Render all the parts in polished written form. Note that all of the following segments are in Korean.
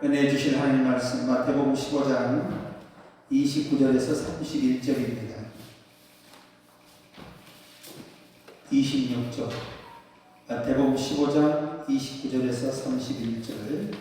은혜 주신 하나님 말씀 마태복음 15장 29절에서 31절입니다. 26절 마태복음 15장 29절에서 31절.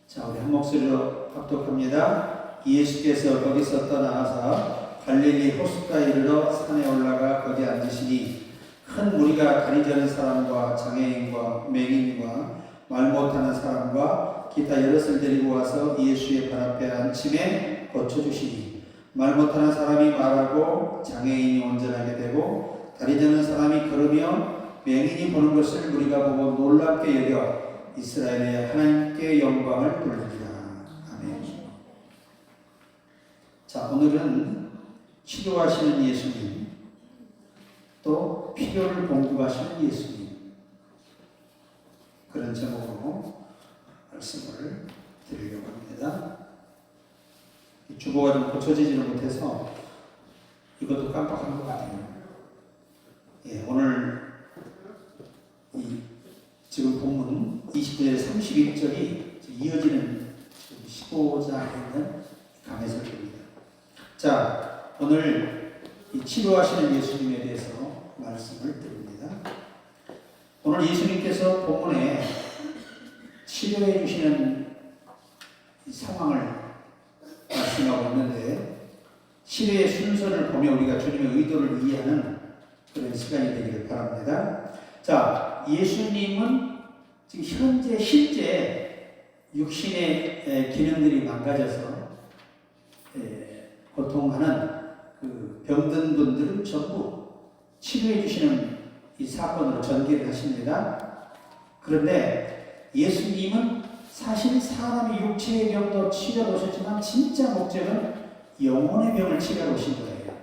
자, 우리 한 목소리로 합독합니다. 예수께서 거기서 떠나가사 갈릴리 호숫가에 이르러 산에 올라가 거기 앉으시니 큰 무리가 다리 저는 사람과 장애인과 맹인과 말 못하는 사람과 기타 여럿을 데리고 와서 예수의 발 앞에 앉힘에 고쳐주시니 말 못하는 사람이 말하고 장애인이 온전하게 되고 다리 저는 사람이 걸으며 맹인이 보는 것을 우리가 보고 놀랍게 여겨 이스라엘의 하나님께 영광을 돌립니다. 아멘. 자, 오늘은 치료하시는 예수님, 또 필요를 공급하시는 예수님, 그런 제목으로 말씀을 드리려고 합니다. 주보가 좀 고쳐지지는 못해서 이것도 깜빡한 것 같아요. 예, 오늘 지금 본문 29절에 31절이 이어지는 15장에 있는 강해설입니다. 자, 오늘 이 치료하시는 예수님에 대해서 말씀을 드립니다. 오늘 예수님께서 본문에 치료해 주시는 이 상황을 말씀하고 있는데, 치료의 순서를 보며 우리가 주님의 의도를 이해하는 그런 시간이 되기를 바랍니다. 자, 예수님은 지금 현재 실제 육신의 기능들이 망가져서 고통하는 그 병든 분들은 전부 치료해 주시는 이 사건으로 전개를 하십니다. 그런데 예수님은 사실 사람의 육체의 병도 치료해 오셨지만 진짜 목적은 영혼의 병을 치료해 오신 거예요.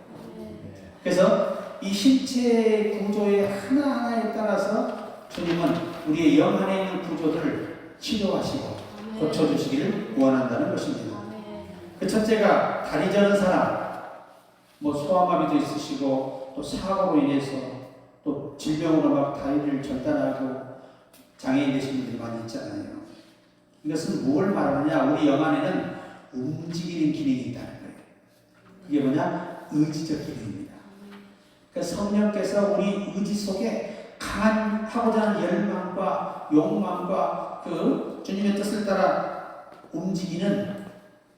그래서 이 신체 구조의 하나하나에 따라서 주님은 우리의 영 안에 있는 구조들을 치료하시고 고쳐주시기를 원한다는 것입니다. 그 첫째가 다리 저는 사람, 뭐 소아마비도 있으시고 또 사고로 인해서 또 질병으로 막 다리를 절단하고 장애인 되신 분들이 많이 있잖아요. 이것은 뭘 말하느냐? 우리 영 안에는 움직이는 기능이 있다는 거예요. 그게 뭐냐? 의지적 기능입니다. 그러니까 성령께서 우리 의지 속에 강한 하고자 하는 열망과 욕망과 그 주님의 뜻을 따라 움직이는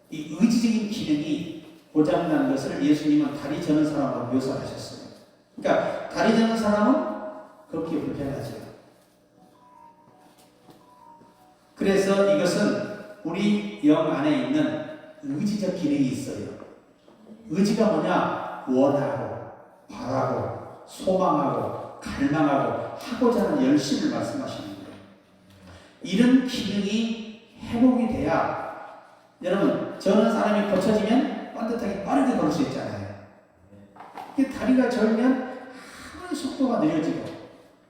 이 의지적인 기능이 고장난 것을 예수님은 다리 저는 사람으로 묘사하셨어요. 그러니까 다리 저는 사람은 그렇게 불편하죠. 그래서 이것은 우리 영 안에 있는 의지적 기능이 있어요. 의지가 뭐냐? 원하고 바라고 소망하고 갈망하고 하고자 하는 열심을 말씀하시는 거예요. 이런 기능이 회복이 돼야, 여러분, 저는 사람이 고쳐지면 반듯하게 빠르게 걸을 수 있잖아요. 다리가 절면 아무리 속도가 느려지고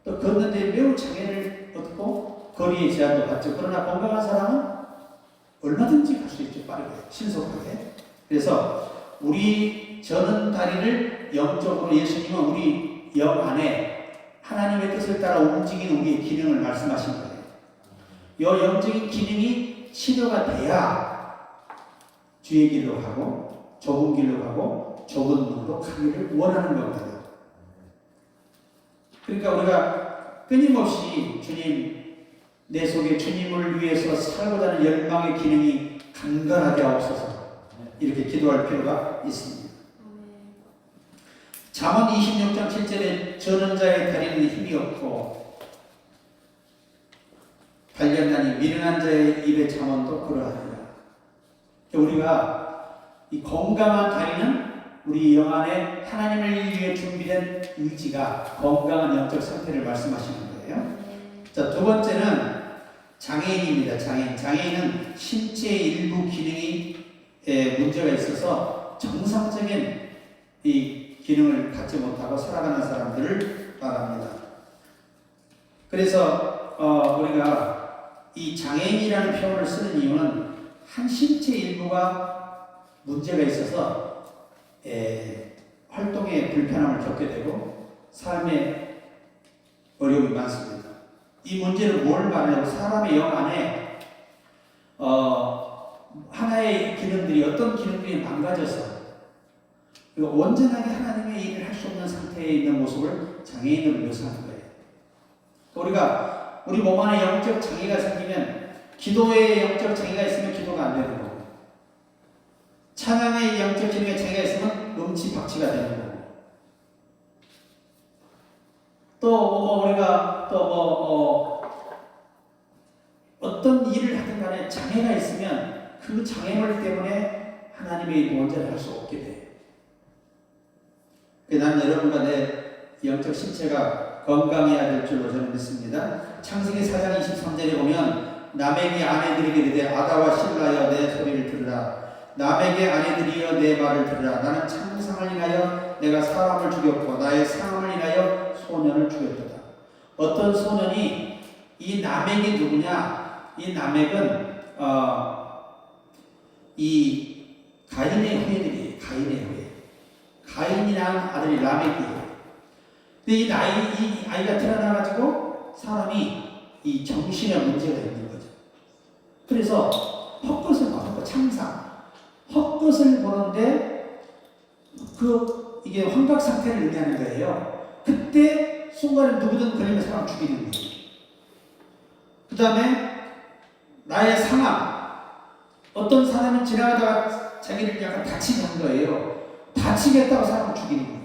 또 걷는데 매우 장애를 얻고 거리의 제한도 받죠. 그러나 건강한 사람은 얼마든지 갈 수 있죠. 빠르게, 신속하게. 그래서 우리 저는 다리를 영적으로 예수님은 우리 영 안에 하나님의 뜻을 따라 움직이는 우리의 기능을 말씀하신 거예요. 이 영적인 기능이 치료가 돼야 주의 길로 가고 좁은 길로 가고 좁은 문으로 가기를 원하는 겁니다. 그러니까 우리가 끊임없이 주님, 내 속에 주님을 위해서 살고자 하는 열망의 기능이 강건하게 하옵소서, 이렇게 기도할 필요가 있습니다. 잠언 26장 7절에 저는 자의 다리는 힘이 없고 단련하니 미련한 자의 입의 잠언도 그러하니라. 우리가 이 건강한 다리는 우리 영 안에 하나님을 위해 준비된 의지가 건강한 영적 상태를 말씀하시는 거예요. 자, 두 번째는 장애인입니다. 장애인은 신체의 일부 기능이 문제가 있어서 정상적인 이 기능을 갖지 못하고 살아가는 사람들을 말합니다. 그래서 우리가 이 장애인이라는 표현을 쓰는 이유는 한 신체 일부가 문제가 있어서 활동에 불편함을 겪게 되고 삶에 어려움이 많습니다. 이 문제는 뭘 말하냐면 사람의 영 안에 하나의 기능들이 어떤 기능들이 망가져서 그리고 온전하게 하나님의 일을 할 수 없는 상태에 있는 모습을 장애인으로 묘사하는 거예요. 우리 몸 안에 영적 장애가 생기면 기도에 영적 장애가 있으면 기도가 안 되는 거고 찬양의 영적 기능에 장애가 있으면 음치 박치가 되는 거고 또 우리가 어떤 일을 하든 간에 장애가 있으면 그 장애물 때문에 하나님의 원죄를 할 수 없게 돼요. 난 여러분과 내 영적 신체가 건강해야 될 줄로 저는 믿습니다. 창세기 4장 23절에 보면 남에게 아내들에게 이르되 아다와 실라여 내 소리를 들으라. 남에게 아내들이여 내 말을 들으라. 나는 창상을 인하여 내가 사람을 죽였고 나의 상함을 인하여 소년을 죽였도다. 어떤 소년이 이 남에게 누구냐? 이 남액은 이 가인의 후예들이에요. 가인의 후예. 가인이라는 아들이 라멕이에요. 근데 이 아이가 태어나가지고 사람이 이 정신에 문제가 있는 거죠. 그래서 헛것을 봐, 창상. 헛것을 보는데 이게 환각 상태를 의미하는 거예요. 그때 순간에 누구든 걸리면 사람 죽이는 거예요. 그 다음에 나의 상함. 어떤 사람이 지나가다가 자기를 약간 다치게 한 거예요. 다치겠다고 사람을 죽이는 거예요.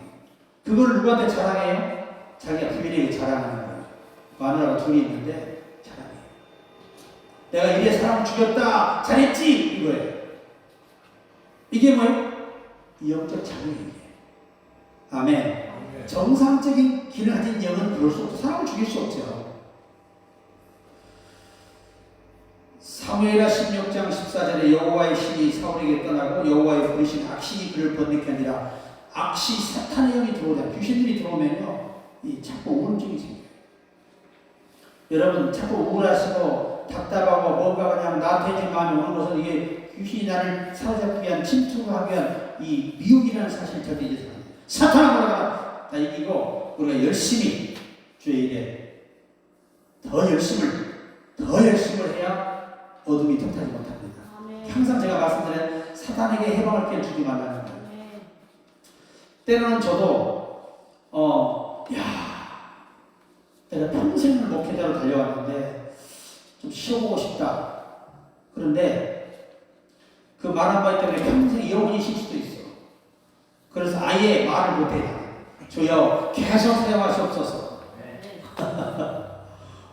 그걸 누구한테 자랑해요? 자기가 부인에게 자랑하는 거예요. 마누라가 둘이 있는데 자랑해요. 내가 이래 사람을 죽였다. 잘했지? 이거예요. 이게 뭐예요? 영적 장애예요. 아멘. 정상적인 기능 가진 영은 그럴 수 없어. 사람을 죽일 수 없죠. 사무엘하 16장 14절에 여호와의 신이 사울에게 떠나고 여호와의 부르신 악신이 그를 번뇌케 하니라. 악시 사탄의 영이 들어오다. 귀신들이 들어오면요, 자꾸 우울증이 생겨요. 여러분 자꾸 우울하시고 답답하고 뭔가 그냥 나태해진 마음이 오는 것은 이게 귀신이 나를 사로잡기 위한 침투하기 위한 이 미혹이라는 사실을 절대 잊어서는 안 돼요. 사탄을 다 이기고 우리가 열심히 주의 일에 더 열심을 해야 어둠이 덮하지 못합니다. 아멘. 항상 제가 말씀드린 사탄에게 해방할 기회를 주지 말라는 거예요. 때로는 저도 내가 평생을 목회자로 달려왔는데 좀 쉬어보고 싶다. 그런데 그 말 한마디 때문에 평생 영원히 쉴 수도 있어. 그래서 아예 말을 못해요. 주여 계속 사용하시옵소서.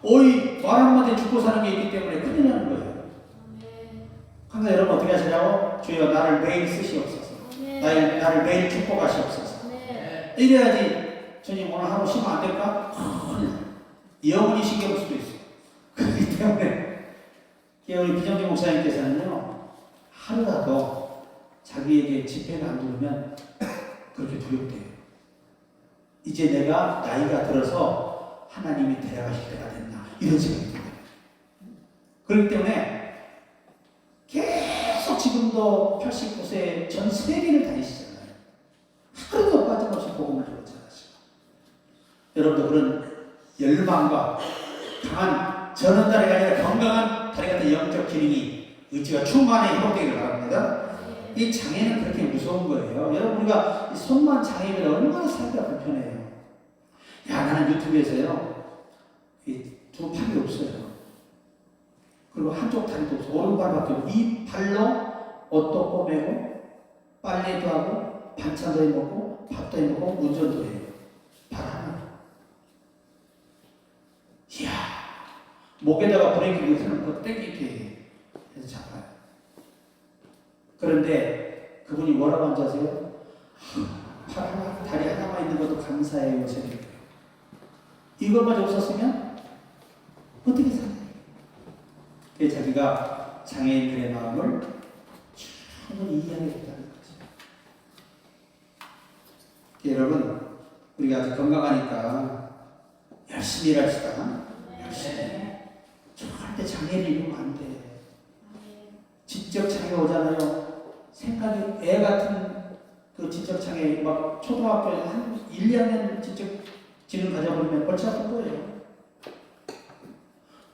오이 말 한마디 죽고 사는 게 있기 때문에 큰일 나는 거예요. 항상 여러분 어떻게 하시냐고? 주여 나를 매일 쓰시옵소서. 나를 매일 축복하시옵소서. 이래야지 주님 오늘 하루 쉬면 안 될까? 영원히 쉬게 올 수도 있어. 그렇기 때문에 우리 비정기 목사님께서는요, 하루라도 자기에게 집회가 안 들으면 그렇게 두렵대요. 이제 내가 나이가 들어서 하나님이 데려가실 때가 됐나 이런 생각이 들어요. 그렇기 때문에 계속 지금도 89세 전 세계를 다니시잖아요. 하루도 빠짐없이 복음을 전하시고 여러분도 그런 열망과 강한 전원다리가 아니라 건강한 다리 같은 영적 기능이 의지가 충만히 회복되기를 바랍니다. 이 장애는 그렇게 무서운 거예요. 여러분 우리가 손만 장애면 얼마나 살기가 불편해요. 나는 유튜브에서요 두 팔이 없어요. 그리고 한쪽 다리도 없어. 오른발밖에 없어. 이 발로 옷도 꼬매고 빨래도 하고 반찬도 해먹고 밥도 해먹고 운전도 해요. 발 하나. 이야, 목에다가 브레이크 넣으면 그거 땡기게 해서 잡아요. 그런데 그분이 뭐라고 하는지 아세요? 팔 하나, 다리 하나만 있는 것도 감사해요. 이것마저 없었으면 어떻게 살아요? 자기가 장애인들의 마음을 충분히 이해하겠다는 거죠. 여러분, 우리가 아주 건강하니까 열심히 일합시다. 열심히. 절대 장애를 입으면 안 돼. 지적 장애가 오잖아요. 생각이 애 같은 그 지적 장애, 막 초등학교에 한 1, 2학년 지적 지능 가져버리면 골치 아픈 거예요.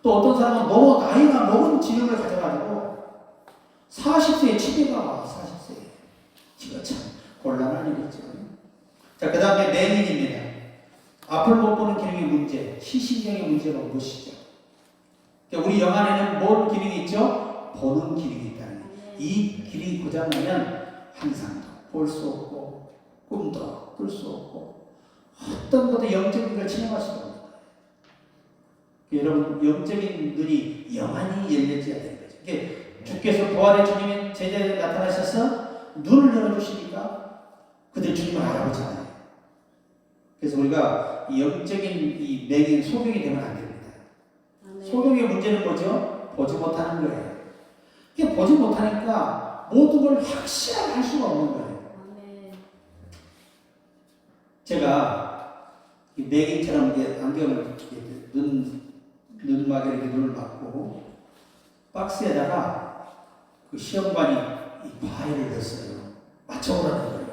또 어떤 사람은 너무 나이가 먹은 지능을 가져가지고 40세에 치매가 와. 40세에. 이거 참 곤란한 일이죠. 자, 그 다음에 맹인입니다. 앞을 못 보는 기능의 문제, 시신경의 문제가 무엇이죠? 그러니까 우리 영 안에는 뭔 기능이 있죠? 보는 기능이 있다는 거예요. 이 기능이 고장나면 항상 볼 수 없고 꿈도 꿀 수 없고 어떤 것도 영적인 걸 체험할 수가 없는 거예요. 여러분, 영적인 눈이 영원히 열려져야 되는 거죠. 이게 주께서 부활의 주님의 제자에 나타나셔서 눈을 열어주시니까 그들 주님을 알아보잖아요. 그래서 우리가 영적인 이 맹인 소경이 되면 안 됩니다. 소경의 문제는 뭐죠? 보지 못하는 거예요. 이게 보지 못하니까 모든 걸 확실하게 할 수가 없는 거예요. 제가 이 맹인처럼 안경을 눈막에 이렇게 눈을 막고 박스에다가 그 시험관이 이 과일을 넣었어요. 맞춰보라는 거예요.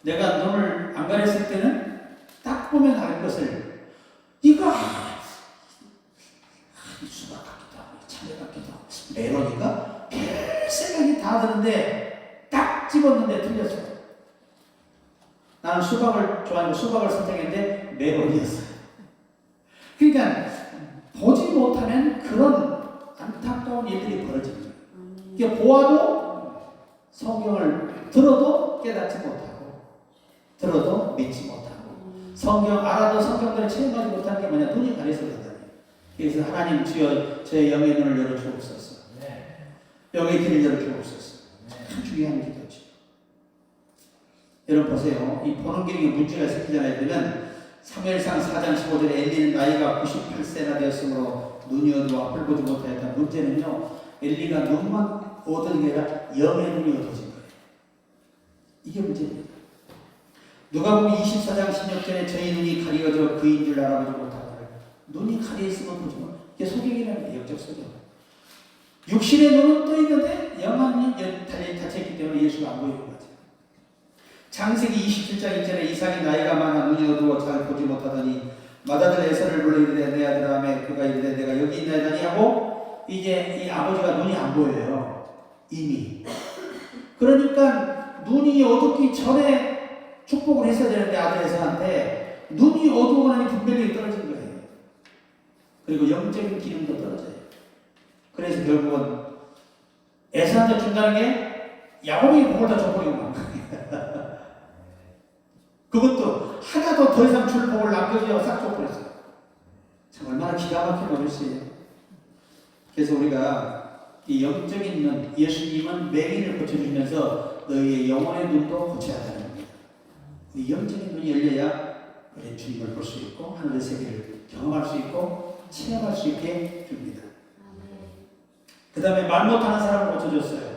내가 눈을 안 가렸을 때는 딱 보면 알 것을 이거 수박 같기도 하고 참외 같기도 하고 메론인가? 별 생각이 다 드는데 딱 집었는데 틀렸어요. 나는 수박을 좋아하는 수박을 선택했는데 메론이었어요. 그러니까 보지 못하면 그런 안타까운 일들이 벌어집니다. 이게 보아도 성경을 들어도 깨닫지 못하고 들어도 믿지 못하고 성경 알아도 성경대로 체험하지 못하는 게 뭐냐? 눈이 가려서 그런다. 그래서 하나님 주여 저의 영의 눈을 열어주옵소서. 영의 길을 열어주옵소서. 참 중요한 기도죠. 여러분 보세요. 이 보는 기능에 문제가 생기잖아요. 그러면 사무엘상 4장 15절에 엘리는 나이가 98세나 되었으므로 눈이 어두워 앞을 보지 못하였다. 문제는요. 엘리가 눈만 얻은 게 아니라 영의 눈이 얻어진 거예요. 이게 문제입니다. 누가복음 24장 16절에 저희 눈이 가려져 그인 줄 알아보지 못하더라. 눈이 가려 있으면 보지 못. 이게 소경이라는 거예요. 영적 소경. 육신의 눈은 떠 있는데 영안이 닫혀있기 때문에 예수가 안 보이는 거죠. 창세기 27장 1절에 이삭이 나이가 많아 눈이 어두워 잘 보지 못하더니 맏아들 에서를 불러 이르되 내 아들 하매 그가 이르되 내가 여기 있나이다니 하고 이제 이 아버지가 눈이 안 보여요. 이미. 그러니까 눈이 어둡기 전에 축복을 했어야 되는데 아들 에서한테 눈이 어두워 나니 분별력이 떨어진 거예요. 그리고 영적인 기능도 떨어져요. 그래서 결국은 에서한테 준다는 게 야곱이 복을 다 줘버리고 만 거예요. 그것도 하나도 더 이상 줄 복을 남겨주려고 싹 줘버렸어요. 참 얼마나 기가 막힌 어렸어요. 그래서 우리가 이 영적인 눈, 예수님은 맹인을 고쳐주시면서 너희의 영혼의 눈도 고쳐야 한다는 겁니다. 이 영적인 눈이 열려야 우리 주님을 볼 수 있고 하늘의 세계를 경험할 수 있고 체험할 수 있게 줍니다. 그 다음에 말 못하는 사람을 고쳐줬어요.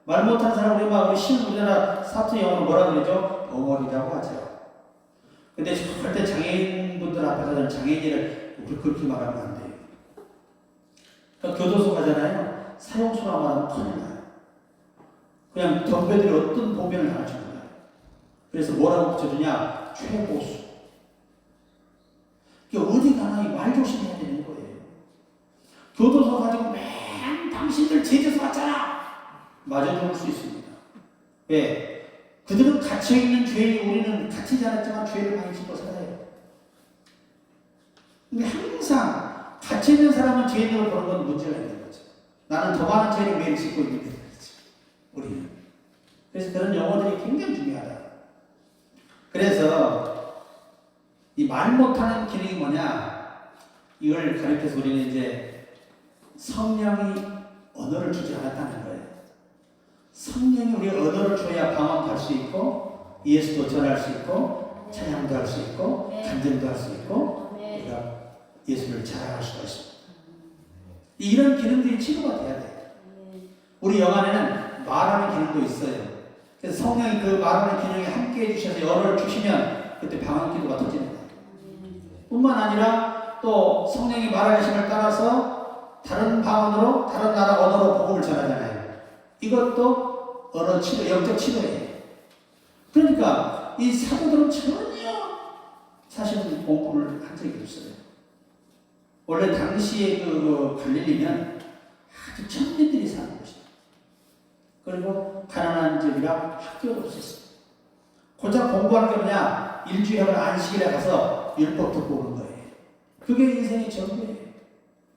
말 못하는 사람 우리 우리나라 사투리 영어로 뭐라 그러죠? 벙어리라고 하죠. 근데 절대 장애인분들 앞에서는 장애인을 그렇게 말하면 안 돼요. 그러니까 교도소 가잖아요. 사형수라 말하면 큰일 나요. 그냥 덤벼들이 어떤 보변을 당할지 몰라요. 그래서 뭐라고 붙여주냐? 최고수. 그러니까 어디 가나 이 말 조심해야 되는 거예요. 교도소 가지고 맨 당신들 제재소 왔잖아. 맞아 죽을 수 있습니다. 왜? 그들은 갇혀있는 죄인이 우리는 갇히지 않았지만 죄를 많이 짓고 살아요. 근데 항상 갇혀있는 사람은 죄인으로 보는 건 문제가 있는 거죠. 나는 더 많은 죄를 매일 짓고 있는데 우리는. 그래서 그런 용어들이 굉장히 중요하다. 그래서 이 말 못하는 기능이 뭐냐? 이걸 가르쳐서 우리는 이제 성령이 언어를 주지 않았다는 거예요. 성령이 우리 언어를 줘야 방언할 수 있고 예수도 전할 수 있고 찬양도 할 수 있고 간증도 할 수 있고 우리가 예수를 자랑할 수가 있습니다. 이런 기능들이 치료가 돼야 돼요. 우리 영 안에는 말하는 기능도 있어요. 그래서 성령이 그 말하는 기능에 함께 해주셔서 언어를 주시면 그때 방언 기도가 터집니다. 뿐만 아니라 또 성령이 말하심을 따라서 다른 방언으로 다른 나라 언어로 복음을 전하잖아요. 이것도 언어 치료, 영적 치료예요. 그러니까 이 사도들은 전혀 사실은 공부를 한 적이 없어요. 원래 당시에 그 갈릴리는 아주 천민들이 사는 곳이에요. 그리고 가난한 집이라 학교도 없었어요. 고작 공부하는 게 뭐냐? 일주일에 안식일에 가서 율법 듣고 오는 거예요. 그게 인생의 전부예요.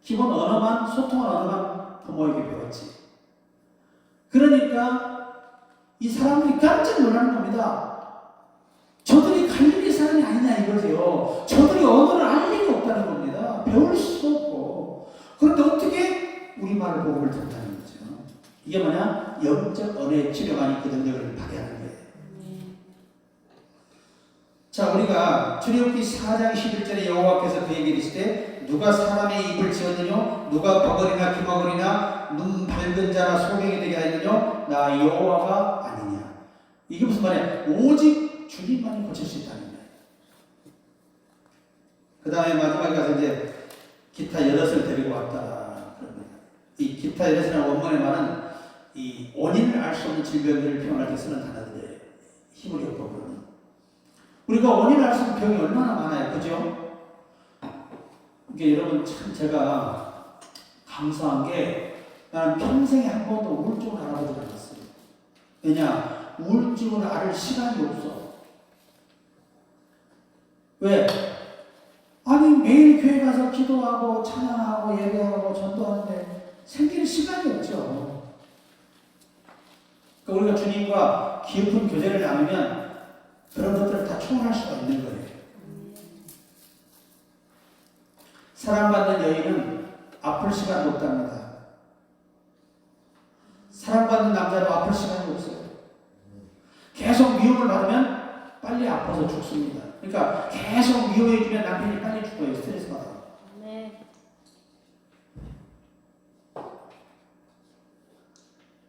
기본 언어만, 소통한 언어만 부모에게 배웠지. 그러니까 이 사람들이 깜짝 놀라는 겁니다. 저들이 갈릴리 사람이 아니냐 이거죠. 저들이 언어를 알 리가 없다는 겁니다. 배울 수 없고. 그런데 어떻게 우리말을 복음을 듣다는 거죠. 이게 뭐냐? 영적 언어의 치료관이 그 능력을 발휘하는 거예요. 자, 우리가 출애굽기 4장 11절에 여호와께서 그에게 이르시되 누가 사람의 입을 지었느냐? 누가 버거리나 기머거리나 눈 밝은 자나 소경이 되게 하였느냐? 나 여호와가 아니냐. 이게 무슨 말이야? 오직 주님만이 고칠 수 있다는 거예요. 그 다음에 마지막에 가서 이제 기타 여럿을 데리고 왔다. 이 기타 여럿이라는 원문의 말은 이 원인을 알 수 없는 질병들을 표현할 때 쓰는 단어들이에요. 히브리어법으로는. 우리가 원인을 알 수 있는 병이 얼마나 많아요. 그죠? 이게 여러분 참 제가 감사한 게 나는 평생에 한 번도 우울증을 알아보지 않았어요. 왜냐? 우울증을 앓을 시간이 없어. 왜? 아니 매일 교회 가서 기도하고 찬양하고 예배하고 전도하는데 생길 시간이 없죠. 그러니까 우리가 주님과 깊은 교제를 나누면 그런 것들을 다 총괄할 수가 있는 거예요. 사랑받는 여인은 아플 시간도 없답니다. 사랑받는 남자도 아플 시간이 없어요. 계속 미움을 받으면 빨리 아파서 죽습니다. 그러니까 계속 미워해주면 남편이 빨리 죽어요. 스트레스 받아요. 네.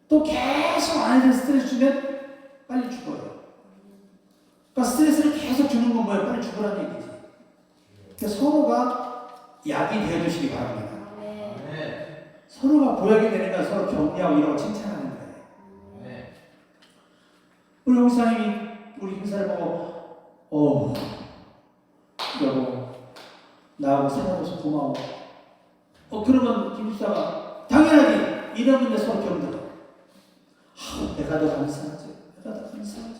또 계속 아내들 스트레스 주면 빨리 죽어요. 그러니까 스트레스를 계속 주는 건 뭐예요? 빨리 죽으라는 얘기지. 그러니까 서로가 약이 되어주시기 바랍니다. 네. 서로가 보약이 되니까 서로 격려하고 이러고 칭찬하는 거예요. 네. 우리 형사님이 우리 형사를 보고 여보 나하고 살아줘서 고마워. 그러면 김집사가 당연하게 이러는데 서로 격려. 내가 더 감사하지. 내가 더 감사하지.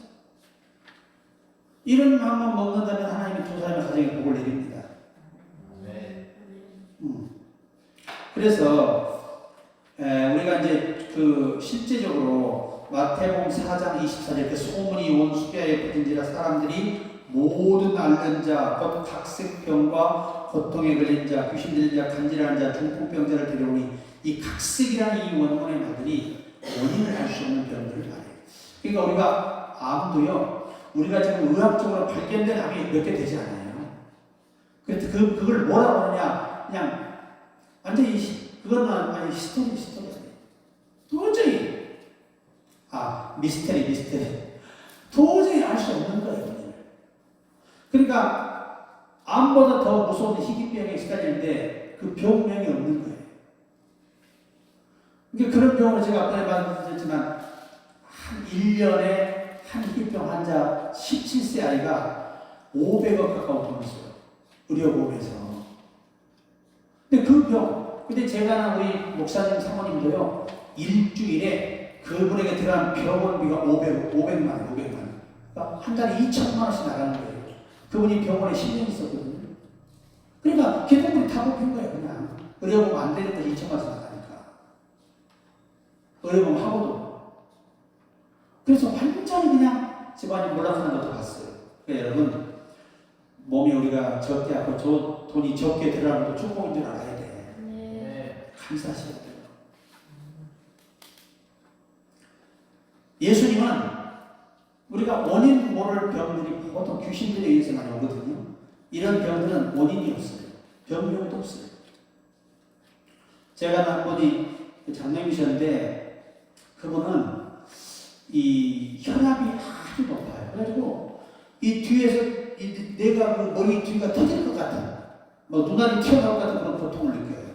이런 마음만 먹는다면 하나님이 두 사람의 가정에 복을 내립니다. 네. 그래서 우리가 이제 그 실제적으로 마태복음 4장 24절 그 소문이 온 수비아에 퍼진지라 사람들이 모든 앓는 자, 곧 각색병과 고통에 걸린 자, 귀신 들린 자, 간질하는 자, 중풍병자를 데려오니 이 각색이라는 이 원문의 말들이 원인을 알 수 없는 병들을 말해요. 그러니까 우리가 암도요, 우리가 지금 의학적으로 발견된 암이 몇 개 되지 않아요. 그래서 그걸 뭐라고 하느냐, 그냥 완전히 그건 아니 히스토리. 도저히 미스테리. 도저히 알 수 없는 거예요. 그러니까 암보다 더 무서운 희귀병에 시달리는데 그 병명이 없는 거예요. 그러니까 그런 병을 제가 앞전에 말씀드렸지만 한 1년에 한 희귀병 환자 17세 아이가 500억 가까운 돈을 써요. 의료보험에서. 근데 그 병, 근데 제가 우리 목사님 사모님도요, 일주일에 그분에게 들어간 병원비가 500만 원. 그러니까 한 달에 2천만 원씩 나가는 거예요. 그분이 병원에 10년 있었거든요. 그러니까 개통물이 다 뽑힌 거예요, 그냥. 의료보험 안 되는 거 2천만 원씩 나가니까. 의료보험 하고도. 그래서 완전히 그냥 집안이 몰락하는 것도 봤어요. 그러니까 여러분, 몸이 우리가 적게 아프고 돈이 적게 들어가는 것도 축복인 줄 알아야 돼. 네. 감사하셔야 돼요. 예수님은 우리가 원인 모를 병들이 보통 귀신들에 의해서 많이 오거든요. 이런 병들은 원인이 없어요. 병명도 없어요. 제가 한 분이 장로님이셨는데 그분은 이 혈압이 아주 높아요. 그래가지고 이 뒤에서 내가 그 머리 뒤가 터질 것 같은 눈알이 튀어나올 것 같은 그런 고통을 느껴요.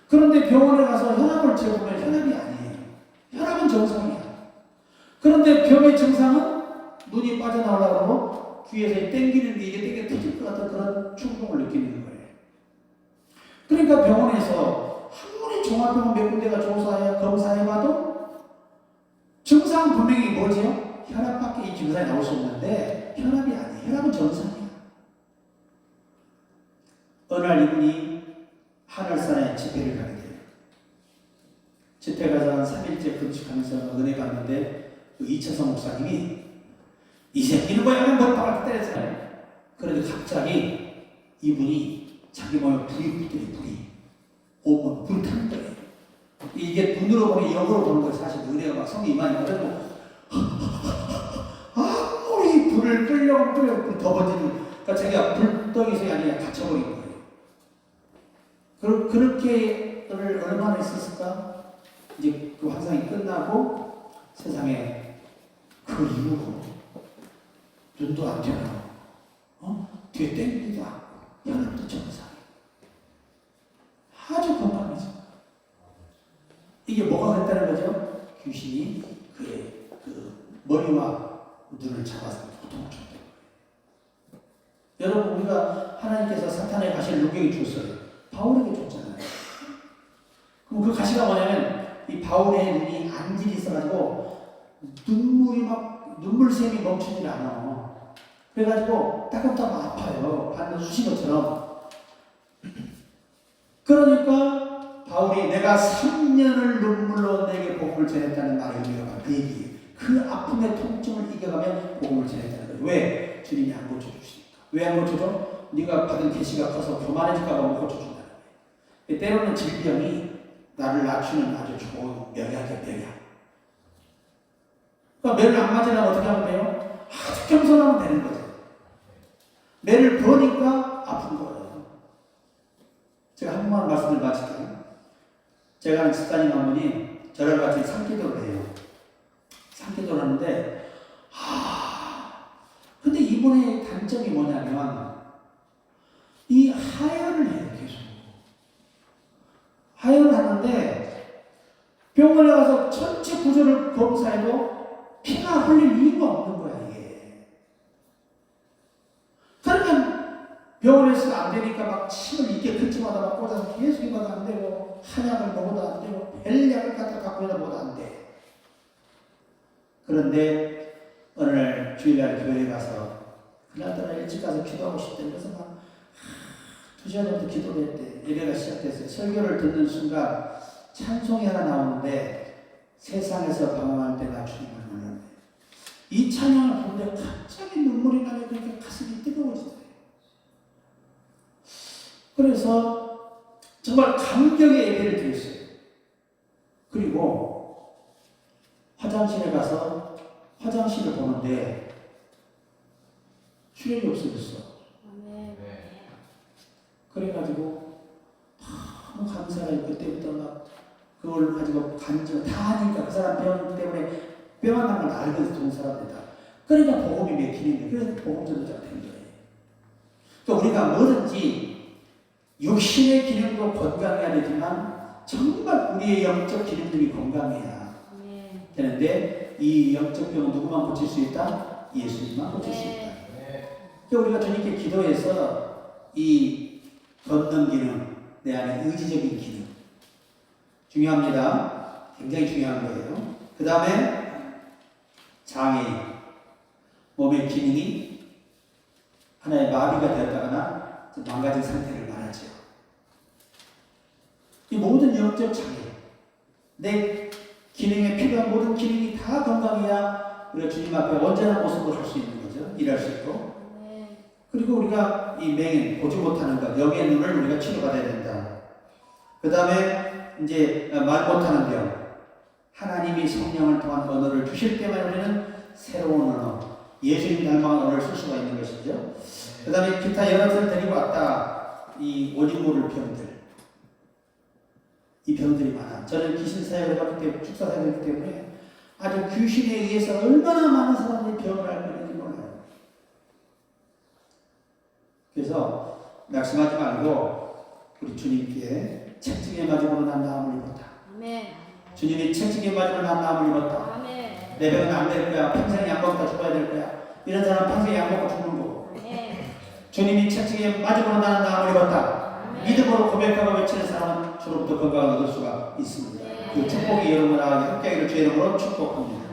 그런데 병원에 가서 혈압을 재보면 혈압이 아니에요. 혈압은 정상이야. 그런데 병의 증상은 눈이 빠져나오려고 뒤에서 땡기는데 이게 터질 것 같은 그런 충동을 느끼는 거예요. 그러니까 병원에서 아무리 종합병원 몇 군데가 검사해봐도 증상은 분명히 뭐죠? 혈압밖에 이 증상이 나올 수 없는데 혈압이 아니에요. 혈압은 정상이야. 어느 날 이분이 하늘산에 집회를 가게 돼요. 집회 가서 한 3일째 금식하면서 은혜 받는데 그 이차성 목사님이 이 새끼는 뭐야? 못 때렸어요. 그런데 갑자기 이분이 자기 몸에 불이 붙더니 불이 온몸 불이 타는 거예요. 이게 눈으로 보니 영으로 보는 거예요. 사실 은혜가 막 성이 임하니까 아무리 불을 끌려고 더 번지는 그러니까 자기가 불덩이서 아니라 갇혀버린 거예요. 그렇게 얼마나 있었을까? 이제 그 환상이 끝나고 세상에 그 이후로 눈도 안 튀어나오고 뒤에 땡기도 않고 혈압도 정상. 아주 건강해져. 이게 뭐가 됐다는 거죠? 귀신이 그의 그 머리와 눈을 잡아서 고통을 줬다는 거예요. 여러분, 우리가 하나님께서 사탄의 가시를 누구에게 줬어요? 바울에게 줬잖아요. 그럼 그 가시가 뭐냐면 이 바울의 눈이 안질이 있어가지고 눈물이 막 눈물샘이 멈추질 않아. 그래가지고 따끔따끔 아파요. 반드 쑤신 것처럼. 그러니까 바울이 내가 3년을 눈물로 내게 복음을 전했다는 말의 의미가 바로 그 얘기예요. 그 아픔의 통증을 이겨가면 복음을 전했다는 거예요. 왜? 주님이 안 고쳐주시니까. 왜 안 고쳐줘? 네가 받은 계시가 커서 교만해질까 봐 못 고쳐준다는 거예요. 때로는 질병이 나를 낮추는 아주 좋은 명약이야, 명약. 그러니까 매를 안 맞으려면 어떻게 하면 돼요? 아주 겸손하면 되는 거죠. 매를 버니까 아픈 거예요. 제가 한 번만 말씀을 마칠게요. 제가 아는 집사님 한 분이 저랑 같이 산기도를 해요. 산기도를 하는데, 근데 이분의 단점이 뭐냐면, 이 하혈을 해요, 계속. 하혈을 하는데, 병원에 가서 전체 구조를 검사해도 피가 흘릴 이유가 없는 거야, 이게. 그러면 병원에서 안 되니까 막 침을 있게 긁지마다 막 꽂아서 계속 입어도 안 되고, 한약을 먹어도 안 되고, 벨약을 갖다 갖고 있다 먹어도 안 돼. 그런데 어느 날 주일날 교회에 가서 그날따라 일찍 가서 기도하고 싶대. 그래서 막 2시간 정도 기도를 했대. 예배가 시작됐어요. 설교를 듣는 순간 찬송이 하나 나오는데 세상에서 방황할 때 나 주님을 만났네. 이 찬양을 보는데 갑자기 눈물이 나네. 그렇게 가슴이 뜨거워지더래요. 그래서 정말 감격의 예배를 드렸어요. 그리고 화장실에 가서 화장실을 보는데 출혈이 없어졌어. 그래가지고 너무 감사해요. 그때부터 막 그걸 가지고 간증 다 하니까 그 사람 병 때문에 뼈만 걸 알고 좋은 사람이다. 그러니까 복음이 맥히는데 그래서 복음 전도자가 된 거예요. 또 우리가 뭐든지 육신의 기능도 건강해야 되지만 정말 우리의 영적 기능들이 건강해야 되는데 이 영적 병은 누구만 고칠 수 있다? 예수님만 고칠 수 있다. 그러니까 우리가 주님께 기도해서 이 걷는 기능, 내 안에 의지적인 기능 중요합니다. 굉장히 중요한 거예요. 그 다음에 장애인, 몸의 기능이 하나의 마비가 되었다거나 망가진 상태를 말하죠. 이 모든 영적 장애, 내 기능에 필요한 모든 기능이 다 건강해야 우리가 주님 앞에 온전한 모습을 할 수 있는 거죠. 일할 수 있고. 그리고 우리가 이 맹인, 보지 못하는 것, 영의 눈을 우리가 치료받아야 된다. 그 다음에 이제 말 못하는 병. 하나님이 성령을 통한 언어를 주실 때만 우리는 새로운 언어, 예수님 닮은 언어를 쓸 수가 있는 것이죠. 그 다음에 기타 여러 것을 데리고 왔다. 이 오직 모를 병들. 이 병들이 많아. 저는 귀신 사역을 해봤기 때문에, 축사 사역을 했기 때문에 아주 귀신에 의해서 얼마나 많은 사람들이 병을 앓고 있는지 몰라요. 그래서 낙심하지 말고 우리 주님께 책찍에 맞음으로 난 나음을 입었다. 아멘. 주님이 책찍에 맞음으로 난 나음을 입었다. 아멘. 내 병은 안 될 거야. 평생 약 먹다 죽어야 될 거야. 이런 사람 평생 약 먹고 죽는 거고. 아멘. 주님이 책찍에 맞음으로 나는 나음을 입었다. 믿음으로 고백하고 외치는 사람은 주로부터 건강을 얻을 수가 있습니다. 그 축복이 여러분과 함께하기를 주의 이름으로 축복합니다.